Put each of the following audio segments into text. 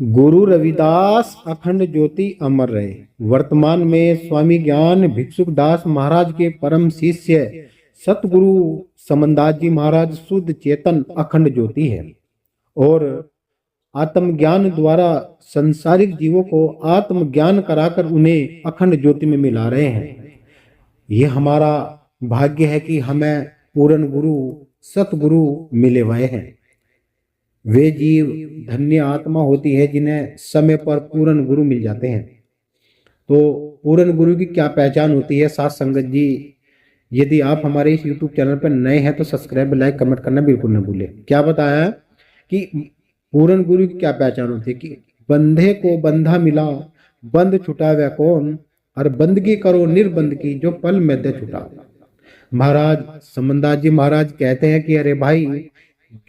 गुरु रविदास अखंड ज्योति अमर रहे। वर्तमान में स्वामी ज्ञान भिक्षुक दास महाराज के परम शिष्य सतगुरु समनदास जी महाराज शुद्ध चेतन अखंड ज्योति है और आत्मज्ञान द्वारा संसारिक जीवों को आत्मज्ञान कराकर उन्हें अखंड ज्योति में मिला रहे हैं। ये हमारा भाग्य है कि हमें पूर्ण गुरु सतगुरु मिले हुए हैं। वे जीव धन्य आत्मा होती है जिन्हें समय पर पूर्ण गुरु मिल जाते हैं। तो पूर्ण गुरु की क्या पहचान होती है साथ संगत जी? यदि आप हमारे इस YouTube चैनल पर नए हैं तो सब्सक्राइब लाइक कमेंट करना बिल्कुल न भूलें। क्या बताया है कि पूर्ण गुरु की क्या पहचान होती है कि बंधे को बंधा मिला, बंद छुटा वह कौन, और बंदगी करो निर्बंध की जो पल में दे छुटा। महाराज समनदास जी महाराज कहते हैं कि अरे भाई,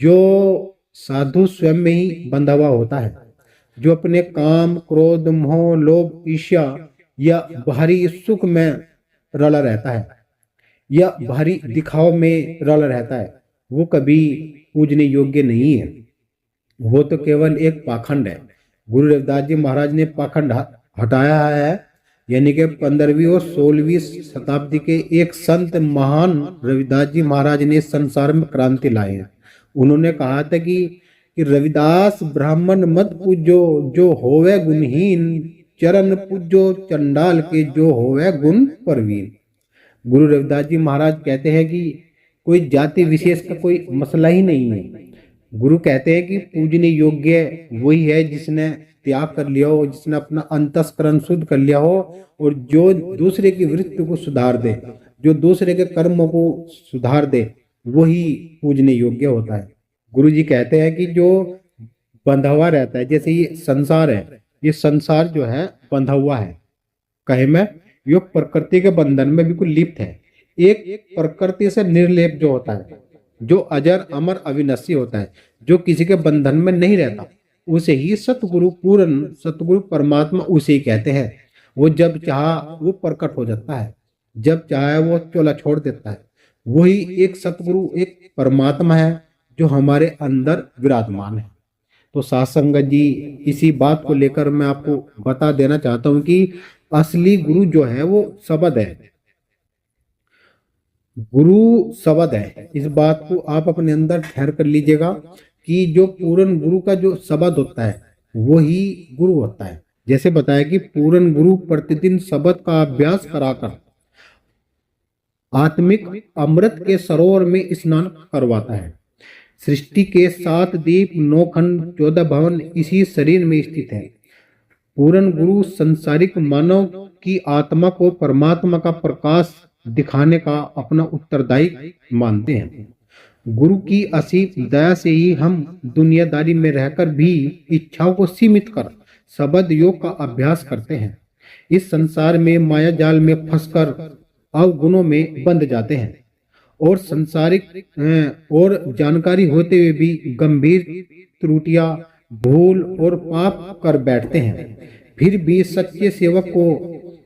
जो साधु स्वयं में ही बंधा हुआ होता है, जो अपने काम क्रोध मोह लोभ ईर्ष्या या बाहरी सुख में रला रहता है या बाहरी दिखाव में रला रहता है, वो कभी पूजने योग्य नहीं है। वो तो केवल एक पाखंड है। गुरु रविदास जी महाराज ने पाखंड हटाया है, यानी कि 15वीं और 16वीं शताब्दी के एक संत महान रविदास जी महाराज ने संसार में क्रांति लाई है। उन्होंने कहा था कि रविदास ब्राह्मण मत पूजो जो होवे गुणहीन, चरण पूजो चंडाल के जो होवे गुण परवीन। गुरु रविदास जी महाराज कहते हैं कि कोई जाति विशेष का कोई मसला ही नहीं है। गुरु कहते हैं कि पूजने योग्य वही है जिसने त्याग कर लिया हो, जिसने अपना अंतस्करण शुद्ध कर लिया हो और जो दूसरे की वृत्ति को सुधार दे, जो दूसरे के कर्मों को सुधार दे, वही पूजने योग्य होता है। गुरु जी कहते हैं कि जो बंधा हुआ रहता है, जैसे ये संसार है, ये संसार जो है बंधा हुआ है, कहे में यो प्रकृति के बंधन में बिल्कुल लिप्त है। एक प्रकृति से निर्लेप जो होता है, जो अजर अमर अविनाशी होता है, जो किसी के बंधन में नहीं रहता, उसे ही सतगुरु पूर्ण सतगुरु परमात्मा उसे ही कहते हैं। वो जब चाहा वो प्रकट हो जाता है, जब चाहे वो चोला छोड़ देता है। वही एक सतगुरु एक परमात्मा है जो हमारे अंदर विराजमान है। तो साथ संगत जी, इसी बात को लेकर मैं आपको बता देना चाहता हूं कि असली गुरु जो है वो शब्द है। गुरु शब्द है, इस बात को आप अपने अंदर ठहर कर लीजिएगा कि जो पूर्ण गुरु का जो शब्द होता है वही गुरु होता है। जैसे बताया कि पूर्ण गुरु प्रतिदिन शब्द का अभ्यास कराकर आत्मिक अमृत के सरोवर में स्नान करवाता है। सृष्टि के 7 दीप 9 खंड 14 भवन इसी शरीर में स्थित है। पूर्ण गुरु संसारिक मानव की आत्मा को परमात्मा का प्रकाश दिखाने का अपना उत्तरदायी मानते हैं। गुरु की असीम दया से ही हम दुनियादारी में रहकर भी इच्छाओं को सीमित कर शब्द योग का अभ्यास करते हैं। इस संसार में माया जाल में फंसकर अवगुणों में बंध जाते हैं और संसारिक और जानकारी होते हुए भी गंभीर त्रुटियां भूल और पाप कर बैठते हैं। फिर भी सच्चे सेवक को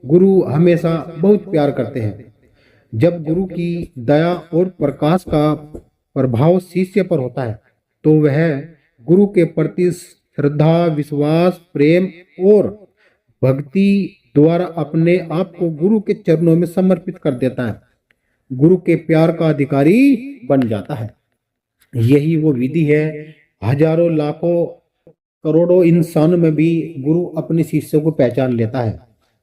गुरु हमेशा बहुत प्यार करते हैं। जब गुरु की दया और प्रकाश का प्रभाव शिष्य पर होता है तो वह गुरु के प्रति श्रद्धा विश्वास प्रेम और भक्ति द्वारा अपने आप को गुरु के चरणों में समर्पित कर देता है, गुरु के प्यार का अधिकारी बन जाता है। यही वो विधि है। हजारों लाखों करोड़ों इंसानों में भी गुरु अपने शिष्यों को पहचान लेता है।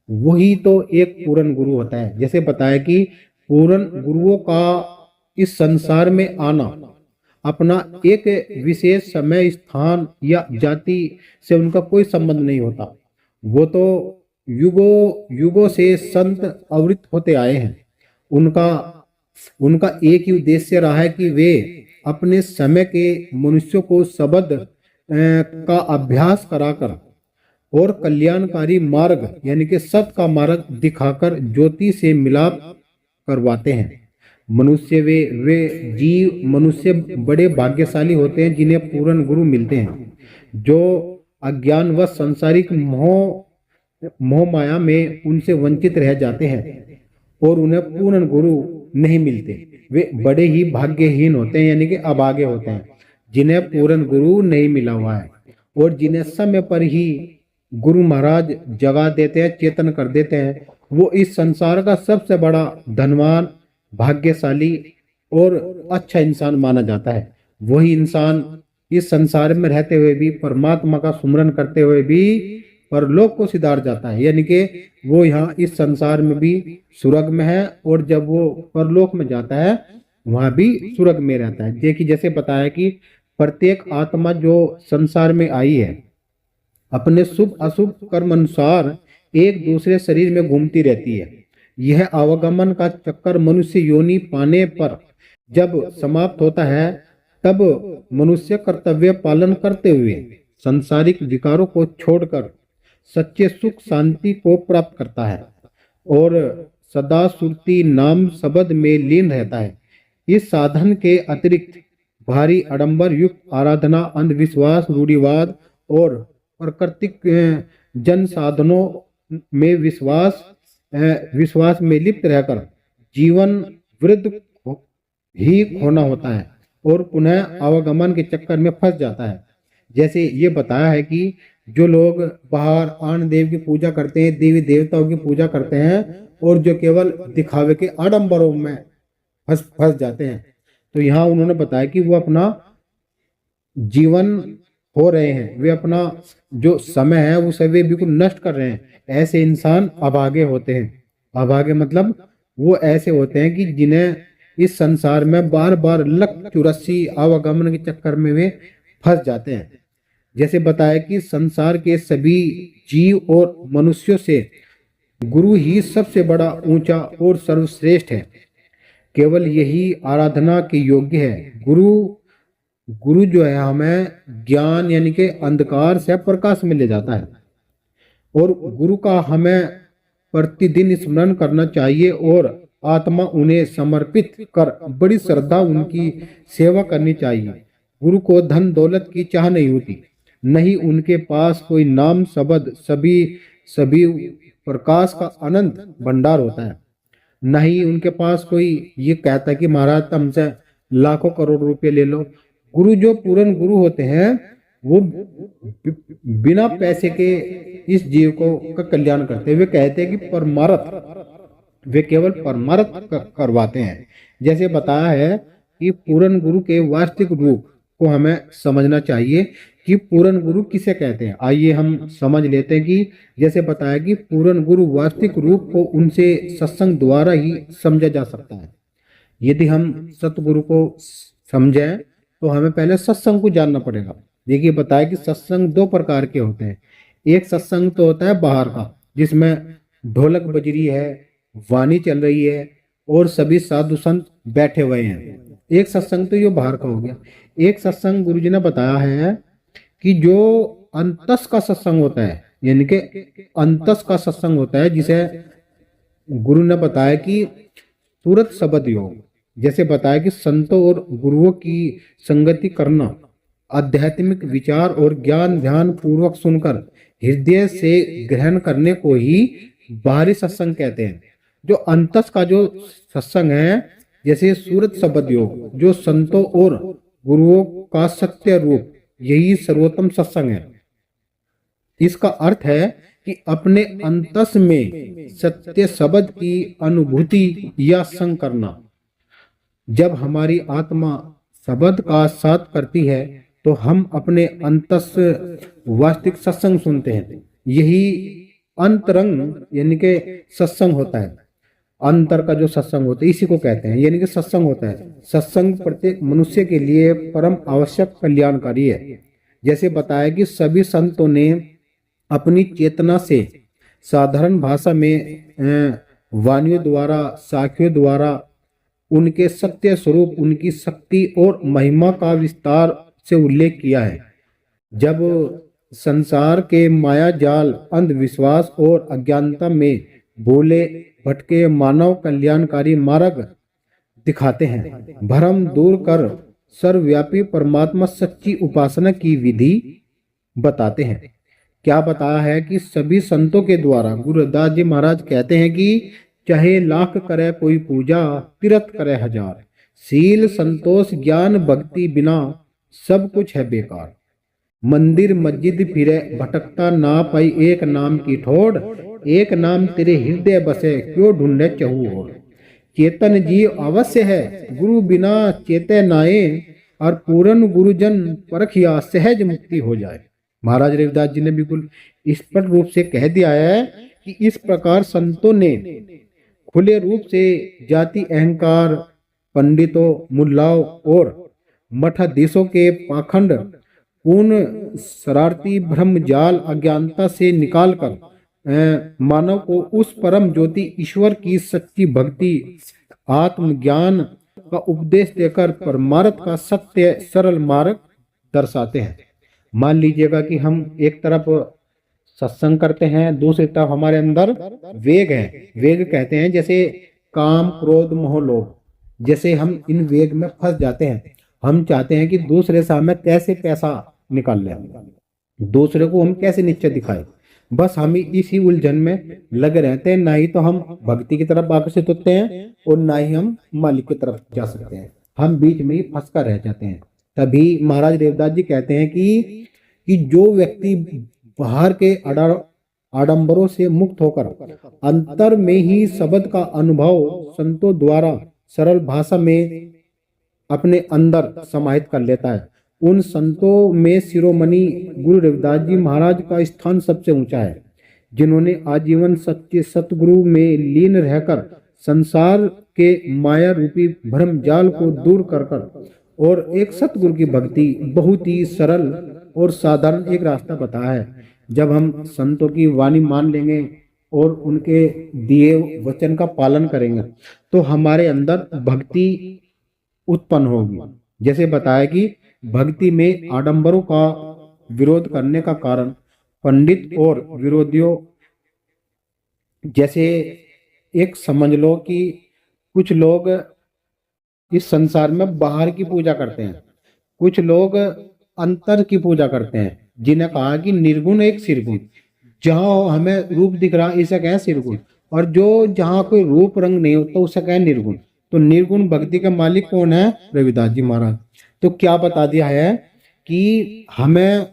वही तो एक पूर्ण गुरु होता है। जैसे बताया कि पूर्ण गुरुओं का इस संसार में आना अपना एक विशेष समय स्थान या जाति से उनका कोई संबंध नहीं होता। वो तो युगों युगों से संत अवृत होते आए हैं। उनका एक ही उद्देश्य रहा है कि वे अपने समय के मनुष्यों को शब्द का अभ्यास कराकर और कल्याणकारी मार्ग यानी कि सत का मार्ग दिखाकर ज्योति से मिलाप करवाते हैं। मनुष्य बड़े भाग्यशाली होते हैं जिन्हें पूर्ण गुरु मिलते हैं। जो अज्ञान व सांसारिक मोह माया में उनसे वंचित रह जाते हैं और उन्हें पूर्ण गुरु नहीं मिलते, वे बड़े ही भाग्यहीन होते हैं, यानी कि अभागे होते हैं जिन्हें पूर्ण गुरु नहीं मिला हुआ है। और जिन्हें समय पर ही गुरु महाराज जगा देते हैं, चेतन कर देते हैं, वो इस संसार का सबसे बड़ा धनवान, भाग्यशाली और अच्छा इंसान माना जाता है। वही इंसान इस संसार में रहते हुए भी, परमात्मा का सुमरन करते हुए भी परलोक को सिधार जाता है, यानी कि वो यहाँ इस संसार में भी स्वर्ग में है और जब वो परलोक में जाता है वहां भी स्वर्ग में रहता है। देखिए जैसे बताया कि प्रत्येक आत्मा जो संसार में आई है अपने शुभ अशुभ कर्म अनुसार एक दूसरे शरीर में घूमती रहती है। यह आवागमन का चक्कर मनुष्य योनि पाने पर जब समाप्त होता है तब मनुष्य कर्तव्य पालन करते हुए सांसारिक विकारों को छोड़कर सच्चे सुख शांति को प्राप्त करता है और सदा सुरती नाम शब्द में लीन रहता है। इस साधन के अतिरिक्त भारी आडंबर युक्त आराधना, अंधविश्वास, रूढ़िवाद और प्राकृतिक जन साधनों में विश्वास में लिप्त रहकर जीवन वृद्ध ही खोना होता है और पुनः आवागमन के चक्कर में फंस जाता है। जैसे ये बताया है कि जो लोग बाहर आन देव की पूजा करते हैं, देवी देवताओं की पूजा करते हैं और जो केवल दिखावे के आडंबरों में फंस जाते हैं, तो यहाँ उन्होंने बताया कि वो अपना जीवन हो रहे हैं, वे अपना जो समय है वो सभी बिल्कुल नष्ट कर रहे हैं। ऐसे इंसान अभागे होते हैं। अभागे मतलब वो ऐसे होते हैं कि जिन्हें इस संसार में बार बार लक चुरस्सी आवागमन के चक्कर में वे फंस जाते हैं। जैसे बताया कि संसार के सभी जीव और मनुष्यों से गुरु ही सबसे बड़ा ऊंचा और सर्वश्रेष्ठ है। केवल यही आराधना के योग्य है। गुरु जो है हमें ज्ञान यानी कि अंधकार से प्रकाश में ले जाता है और गुरु का हमें प्रतिदिन स्मरण करना चाहिए और आत्मा उन्हें समर्पित कर बड़ी श्रद्धा उनकी सेवा करनी चाहिए। गुरु को धन दौलत की चाह नहीं होती, नहीं उनके पास कोई नाम शब्द सभी प्रकाश का अनंत भंडार होता है, नहीं उनके पास कोई ये कहता है कि महाराज तुमसे लाखों करोड़ रुपए ले लो। गुरु जो पूर्ण गुरु होते हैं वो बिना पैसे के इस जीव का कल्याण करते हैं। वे कहते हैं कि परमार्थ, वे केवल परमार्थ करवाते हैं। जैसे बताया है कि पूर्ण गुरु के वास्तविक रूप को हमें समझना चाहिए कि पूर्ण गुरु किसे कहते हैं। आइए हम समझ लेते हैं कि जैसे बताया कि पूर्ण गुरु वास्तविक रूप को उनसे सत्संग द्वारा ही समझा जा सकता है। यदि हम सतगुरु को समझें तो हमें पहले सत्संग को जानना पड़ेगा। देखिए बताया कि सत्संग दो प्रकार के होते हैं। एक सत्संग तो होता है बाहर का, जिसमें ढोलक बज रही है, वाणी चल रही है और सभी साधु संत बैठे हुए हैं। एक सत्संग तो ये बाहर का हो गया। एक सत्संग गुरु जी ने बताया है कि जो अंतस का सत्संग होता है, यानी कि अंतस का सत्संग होता है, जिसे गुरु ने बताया कि सूरत शब्द योग। जैसे बताया कि संतों और गुरुओं की संगति करना, आध्यात्मिक विचार और ज्ञान ध्यान पूर्वक सुनकर हृदय से ग्रहण करने को ही बाहरी सत्संग कहते हैं। जो अंतस का जो सत्संग है, जैसे सूरत शब्द योग, जो संतों और गुरुओं का सत्य रूप, यही सर्वोत्तम सत्संग है। इसका अर्थ है कि अपने अंतस में सत्य शब्द की अनुभूति या संग करना। जब हमारी आत्मा शब्द का साथ करती है तो हम अपने अंतस वास्तविक सत्संग सुनते हैं। यही अंतरंग यानी कि सत्संग होता है। अंतर का जो सत्संग होता है इसी को कहते हैं, यानी कि सत्संग होता है। सत्संग प्रत्येक मनुष्य के लिए परम आवश्यक कल्याणकारी है। जैसे बताया कि सभी संतों ने अपनी चेतना से साधारण भाषा में वाणियों द्वारा, साखियों द्वारा उनके सत्य स्वरूप, उनकी शक्ति और महिमा का विस्तार से उल्लेख किया है। जब संसार के माया जाल, अंधविश्वास और अज्ञानता में भोले भटके मानव कल्याणकारी मार्ग दिखाते हैं, भ्रम दूर कर सर्वव्यापी परमात्मा सच्ची उपासना की विधि बताते हैं। क्या बताया है कि सभी संतों के द्वारा गुरुदास जी महाराज कहते हैं कि चाहे लाख करे कोई पूजा, तीर्थ करे हजार, शील संतोष ज्ञान भक्ति बिना सब कुछ है बेकार। मंदिर मस्जिद फिरे भटकता ना पाई एक नाम की ठोड़, एक नाम तेरे हृदय बसे क्यों ढूंढे चहु और। चेतन जीव अवश्य है गुरु बिना चेते नाए, और पूर्ण गुरुजन परखिया सहज मुक्ति हो जाए। महाराज रविदास जी ने बिल्कुल स्पष्ट रूप से कह दिया है कि इस प्रकार संतों ने खुले रूप से जाति अहंकार, पंडितों, मुल्लाओं और मठाधीशों के पाखंड पूर्ण शरारती भ्रम जाल अज्ञानता से निकालकर मानव को उस परम ज्योति ईश्वर की सच्ची भक्ति आत्मज्ञान का उपदेश देकर परमार्थ का सत्य सरल मार्ग दर्शाते हैं। मान लीजिएगा कि हम एक तरफ सत्संग करते हैं, दूसरी तरफ हमारे अंदर वेग है। वेग कहते हैं जैसे काम, क्रोध, मोह, लोभ, जैसे हम इन वेग में फंस जाते हैं। हम चाहते हैं कि दूसरे सामने कैसे पैसा निकाल लें, दूसरे को हम कैसे नीचे दिखाएं। बस हम इसी उलझन में लगे रहते हैं। ना ही तो हम भक्ति की तरफ आकर्षित होते हैं और ना ही हम मालिक की तरफ जा सकते हैं। हम बीच में ही फंस कर रह जाते हैं। तभी महाराज रविदास जी कहते हैं कि जो व्यक्ति बाहर के आडंबरों से मुक्त होकर अंतर में ही शब्द का अनुभव संतों द्वारा सरल भाषा में अपने अंदर समाहित कर लेता है, उन संतों में शिरोमणि गुरु रविदास जी महाराज का स्थान सबसे ऊंचा है, जिन्होंने आजीवन सच्चे सतगुरु में लीन रहकर संसार के माया रूपी भ्रम जाल को दूर कर और एक सतगुरु की भक्ति बहुत ही सरल और साधारण एक रास्ता बताया है। जब हम संतों की वाणी मान लेंगे और उनके दिए वचन का पालन करेंगे तो हमारे अंदर भक्ति उत्पन्न होगी। जैसे बताया कि भक्ति में आडंबरों का विरोध करने का कारण पंडित और विरोधियों, जैसे एक समझ लो कि कुछ लोग इस संसार में बाहर की पूजा करते हैं, कुछ लोग अंतर की पूजा करते हैं, जिन्हें कहा कि निर्गुण एक सिरगुण, जहां हमें रूप दिख रहा इसे कहें सिरगुण, और जो जहां कोई रूप रंग नहीं होता उसे कहें निर्गुण। तो निर्गुण भक्ति के मालिक कौन है? रविदास जी महाराज। तो क्या बता दिया है कि हमें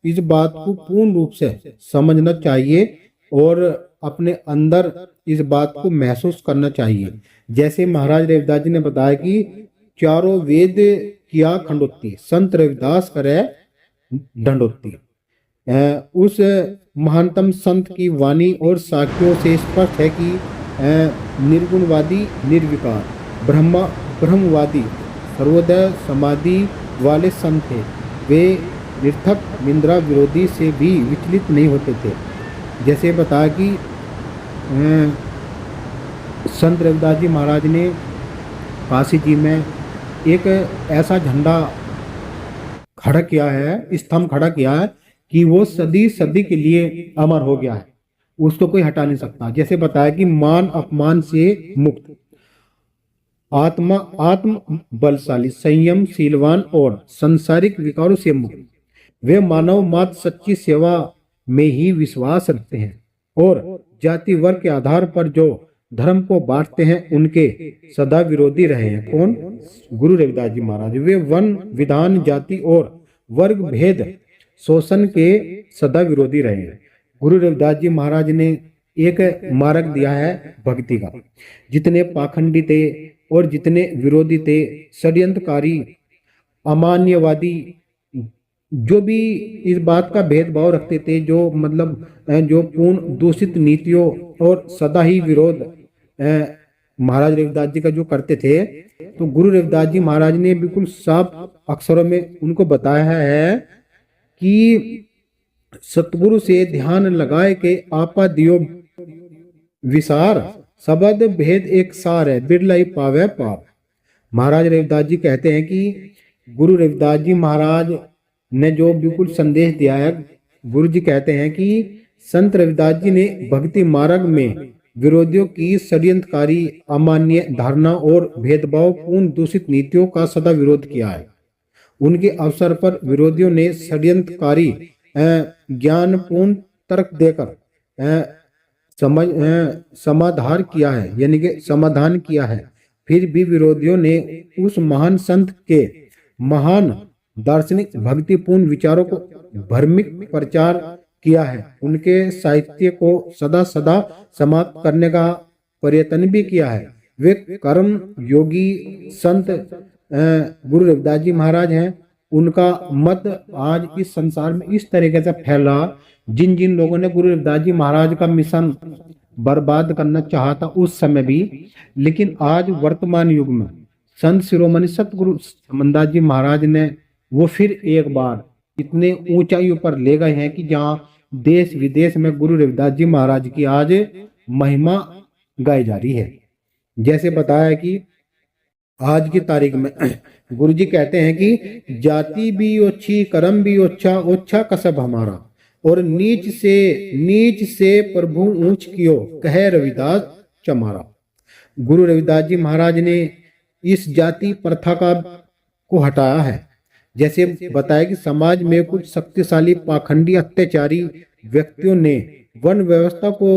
इस बात को पूर्ण रूप से समझना चाहिए और अपने अंदर इस बात को महसूस करना चाहिए। जैसे महाराज रविदास जी ने बताया कि चारों वेद किया खंडोत्ती, संत रविदास करे दंडोत्ती। उस महानतम संत की वाणी और साक्ष्यों से स्पष्ट है कि निर्गुणवादी निर्विकार ब्रह्मवादी सर्वोदय समाधि वाले संत थे। वे निर्थक निंद्रा विरोधी से भी विचलित नहीं होते थे। जैसे बताया कि संत रविदास जी महाराज ने काशी जी में एक ऐसा झंडा खड़ा किया है, स्तंभ खड़ा किया है कि वो सदी सदी के लिए अमर हो गया है, उसको कोई हटा नहीं सकता। जैसे बताया कि मान अपमान से मुक्त, आत्म बलशाली, संयम शीलवान और संसारिक विकारों से मुक्त। वे मानव मात्र सच्ची सेवा में ही विश्वास रखते हैं और जाति वर्ग के आधार पर जो धर्म को बांटते हैं उनके सदा विरोधी रहे हैं। कौन? गुरु रविदास जी महाराज। वे वन विधान जाति और वर्ग भेद शोषण के सदा विरोधी रहे हैं। गुरु रविदास जी महाराज ने एक मार्ग दिया है भक्ति का। जितने पाखंडी थे और जितने विरोधी थे, षड्यंत्रकारी, अमान्यवादी, जो भी इस बात का भेदभाव रखते थे, जो मतलब जो पूर्ण दूषित नीतियों और सदा ही विरोध महाराज रविदास जी का जो करते थे, तो गुरु रविदास जी महाराज ने बिल्कुल साफ अक्षरों में उनको बताया है कि सतगुरु से ध्यान लगाए के आपा दियो विसार, शब्द भेद एक सार है, बिरला ही पावे पार। महाराज रविदास जी कहते हैं कि गुरु रविदास जी महाराज ने जो बिल्कुल संदेश दिया है, गुरु जी कहते हैं कि संत रविदास जी ने भक्ति मार्ग में विरोधियों की षड्यंत्रकारी, अमान्य धारणा और भेदभाव पूर्ण दूषित नीतियों का सदा विरोध किया है। उनके अवसर पर विरोधियों ने षड्यंत्रकारी ज्ञानपूर्ण तर्क देकर समाधान किया है, यानी कि समाधान किया है। फिर भी विरोधियों ने उस महान संत के महान दार्शनिक भक्तिपूर्ण विचारों को भ्रमिक प्रचार किया है। उनके साहित्य को सदा सदा समाप्त करने का प्रयत्न भी किया है। वे कर्म योगी संत गुरु रविदास जी महाराज हैं। उनका मत आज इस संसार में इस तरीके से फैला, जिन जिन लोगों ने गुरु रविदास जी महाराज का मिशन बर्बाद करना चाहा था उस समय भी, लेकिन आज वर्तमान युग में संत शिरोमणि सतगुरु समनदास जी महाराज ने वो फिर एक बार इतने ऊंचाइयों पर ले गए हैं कि जहाँ देश विदेश में गुरु रविदास जी महाराज की आज महिमा गाई जा रही है। जैसे बताया कि आज की तारीख में गुरु जी कहते हैं कि जाति भी ओछी कर्म भी ओछा, ओछा कसब हमारा, और नीच से प्रभु ऊंच कियो, कहे रविदास चमारा। गुरु रविदास जी महाराज ने इस जाति प्रथा को हटाया है। जैसे बताया कि समाज में कुछ शक्तिशाली पाखंडी अत्याचारी व्यक्तियों ने वर्ण व्यवस्था को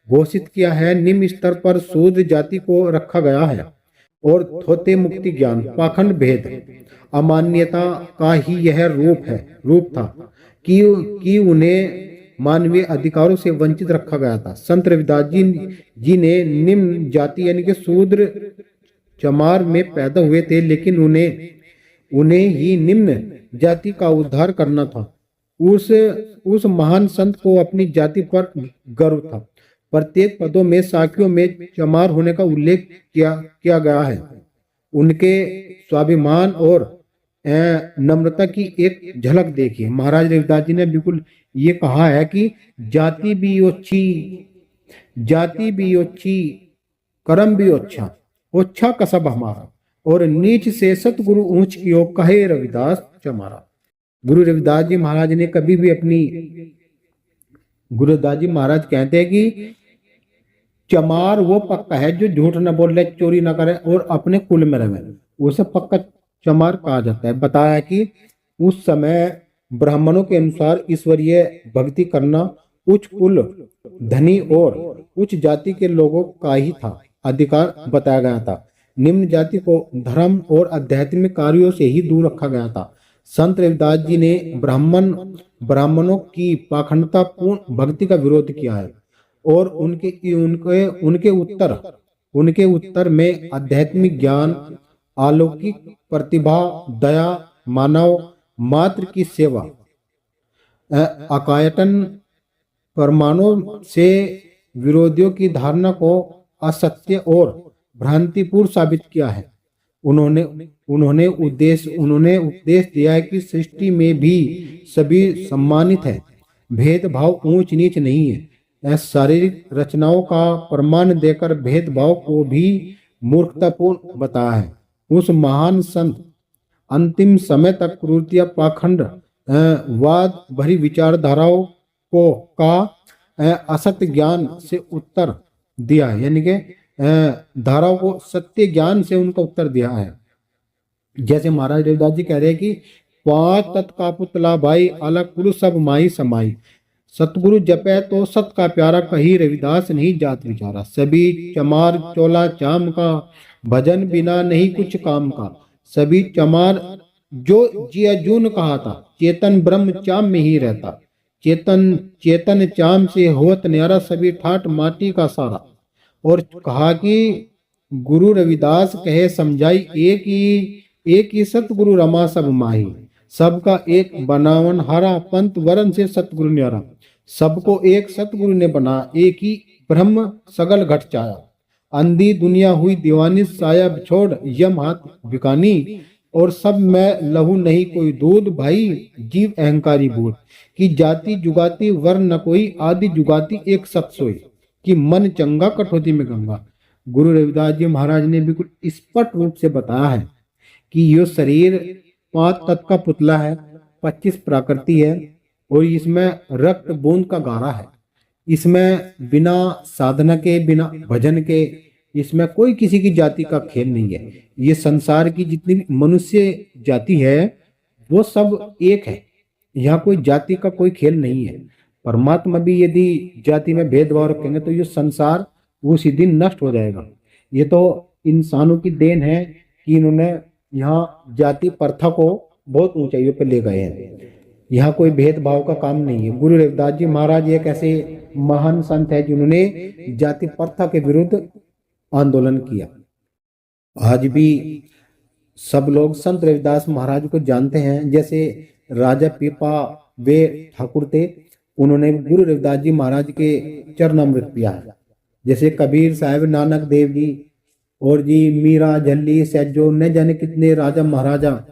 घोषित किया है। निम्न स्तर पर शूद्र जाति को रखा गया है और थोते मुक्ति ज्ञान पाखंड भेद अमान्यता का ही यह रूप था कि उन्हें मानवीय अधिकारों से वंचित रखा गया था। संत रविदास जी ने निम्न जाति यानी कि शूद्र चमार में पैदा हुए थे, लेकिन उन्हें ही निम्न जाति का उद्धार करना था। उस महान संत को अपनी जाति पर गर्व था। प्रत्येक पदों में साखियों में चमार होने का उल्लेख किया गया है। उनके स्वाभिमान और नम्रता की एक झलक देखिए। महाराज रविदास जी ने बिल्कुल ये कहा है कि जाति भी ओछी कर्म भी ओछा कसब हमारा, और नीच से सतगुरु ऊंच कियो, कहे रविदास चमारा। गुरु रविदास जी महाराज ने कभी भी गुरु रविदास जी महाराज कहते हैं कि चमार वो पक्का है जो झूठ न बोले, चोरी न करे और अपने कुल में रहे, उसे पक्का चमार कहा जाता है। बताया कि उस समय ब्राह्मणों के अनुसार ईश्वरीय भक्ति करना उच्च कुल धनी और उच्च जाति के लोगों का ही था अधिकार बताया गया था। निम्न जाति को धर्म और आध्यात्मिक कार्यों से ही दूर रखा गया था। संत रविदास जी ने ब्राह्मणों की पाखंडता पूर्ण भक्ति का विरोध किया है और उनके उत्तर में आध्यात्मिक ज्ञान, अलौकिक प्रतिभा, दया, मानव मात्र की सेवा, अकायतन प्रमाणों से विरोधियों की धारणा को असत्य और भ्रांतिपूर्ण साबित किया है। उन्होंने उपदेश दिया है कि सृष्टि में भी सभी सम्मानित है, भेदभाव ऊंच नीच नहीं है। शारीरिक रचनाओं का प्रमाण देकर भेदभाव को भी मूर्खतापूर्ण बताया है। उस महान संत अंतिम समय तक क्रूरता, पाखंड, वाद भरी विचारधाराओं का असत्य ज्ञान से उत्तर दिया है, यानी कि धाराओं को सत्य ज्ञान से उनका उत्तर दिया है। जैसे महाराज रविदास जी कह रहे हैं कि 5 तत्व का पुतला भाई, अलग पुरुष सब माई समाई, सतगुरु जपे तो सत का प्यारा, कही रविदास नहीं जात विचारा। सभी चमार चोला चाम का, भजन बिना नहीं कुछ काम का। सभी चमार जो जिया जून कहा था, चेतन ब्रह्म चाम में ही रहता। चेतन चाम से होत न्यारा, सभी ठाट माटी का सारा। और कहा कि गुरु रविदास कहे समझाई, एक ही सतगुरु रमा सब माही। सबका एक बनावन हारा, पंत वरन से सतगुरु न्यारा। सबको एक सतगुरु ने बना, एक ही ब्रह्म सगल घट चाया। अंधी दुनिया हुई दीवानी, साया छोड़ यम हाथ बिकानी। और सब में लहू नहीं कोई दूध, भाई जीव अहंकारी बूढ़। कि जाति जुगाती वर्ण न कोई, आदि जुगाती एक सत सोई। कि मन चंगा कठौती में गंगा। गुरु रविदास जी महाराज ने बिल्कुल स्पष्ट रूप से बताया है कि यह शरीर 5 तत्व का पुतला है, 25 प्रकृति है और इसमें रक्त बूंद का गारा है। इसमें बिना साधना के, बिना भजन के, इसमें कोई किसी की जाति का खेल नहीं है। ये संसार की जितनी भी मनुष्य जाति है वो सब एक है, यहाँ कोई जाति का कोई खेल नहीं है। परमात्मा भी यदि जाति में भेदभाव रखेंगे तो ये संसार उसी दिन नष्ट हो जाएगा। ये तो इंसानों की देन है कि इन्होंने यहाँ जाति प्रथा को बहुत ऊंचाइयों पर ले गए हैं। यहाँ कोई भेदभाव का काम नहीं है। गुरु रविदास जी महाराज एक ऐसे महान संत है जिन्होंने जाति प्रथा के विरुद्ध आंदोलन किया। आज भी सब लोग संत रविदास महाराज को जानते हैं। जैसे राजा पीपा वे ठाकुर थे, उन्होंने गुरु रविदास जी महाराज के चरणामृत पिया है। जैसे कबीर साहब, नानक देव जी और जी मीरा, झल्ली, सैजो, न जाने कितने राजा महाराजा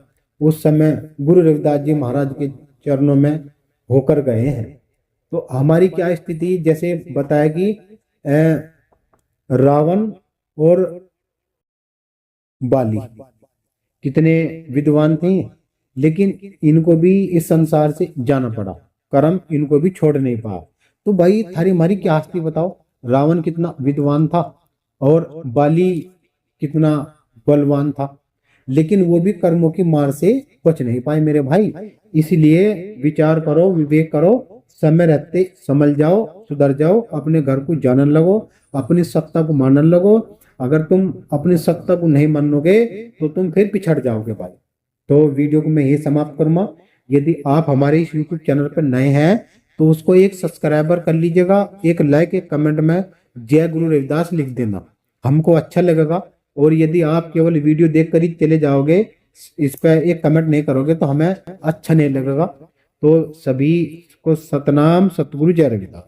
उस समय गुरु रविदास जी महाराज के चरणों में होकर गए हैं। तो हमारी क्या स्थिति, जैसे बताया कि रावण और बाली कितने विद्वान थे, लेकिन इनको भी इस संसार से जाना पड़ा, कर्म इनको भी छोड़ नहीं पाया। तो भाई थारी हमारी क्या स्थिति बताओ। रावण कितना विद्वान था और बाली कितना बलवान था, लेकिन वो भी कर्मों की मार से बच नहीं पाए मेरे भाई। इसलिए विचार करो, विवेक करो, समय रहते समझ जाओ, सुधर जाओ, अपने घर को जानने लगो, अपनी सत्ता को मानने लगो। अगर तुम अपनी सत्ता को नहीं मानोगे तो तुम फिर पिछड़ जाओगे भाई। तो वीडियो को मैं यही समाप्त करूंगा। यदि आप हमारे इस यूट्यूब चैनल पर नए हैं तो उसको एक सब्सक्राइबर कर लीजिएगा, एक लाइक, एक कमेंट में जय गुरु रविदास लिख देना, हमको अच्छा लगेगा। और यदि आप केवल वीडियो देखकर ही चले जाओगे, इस पर एक कमेंट नहीं करोगे तो हमें अच्छा नहीं लगेगा। तो सभी को सतनाम, सतगुरु, जय रविदास।